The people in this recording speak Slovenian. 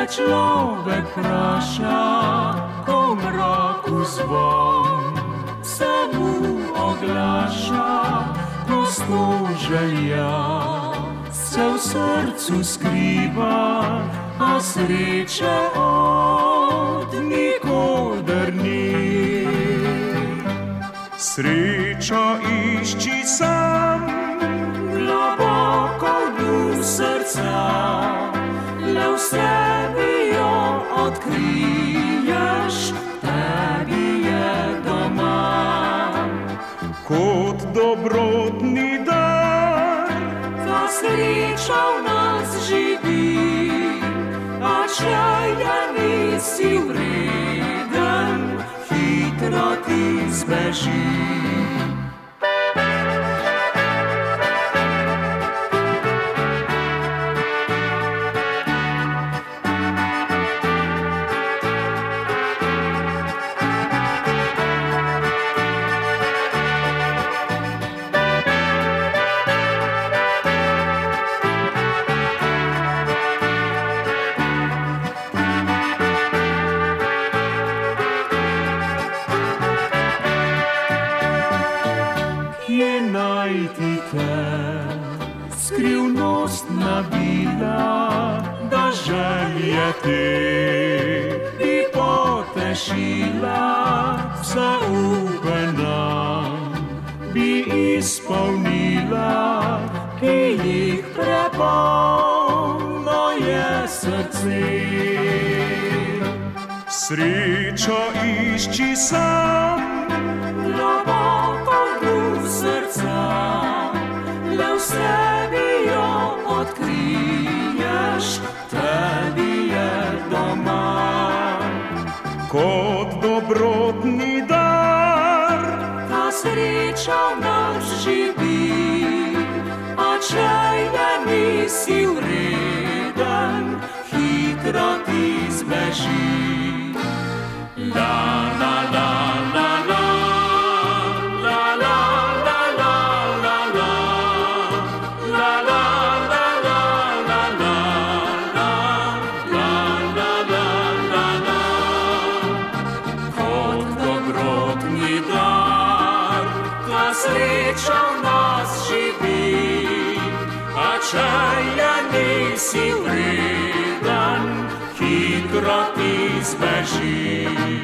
človek vpraša, ko v mraku zvon se mu oglaša, prosto želja se v srcu skriva, a sreče od nikoder ni. Srečo išči sam, globoko v dnu srca, le v sebi jo odkriješ, tebi je doma. kot dobrotni dar, Ta sreča v nas živi, a če je nisi vreden, hitro ti zbeži. Kje najti te, skrivnost nabila, da želje te bi potešila, vse upe nam bi izpolnila, ki jih prepolno je srce. srečo išči sam, Globoko v dnu srca, le v sebi jo odkriješ, tebi je doma. kot dobrotni dar, Ta sreča v nas živi, a če je nisi vreden, hitro ti zbeži. La la la la la, la la la la la la, la la la la la la, la la la la la. Kot dobrotni dar, ta sreča v nas živi, a če je nisi vreden, hitro ti zbeži.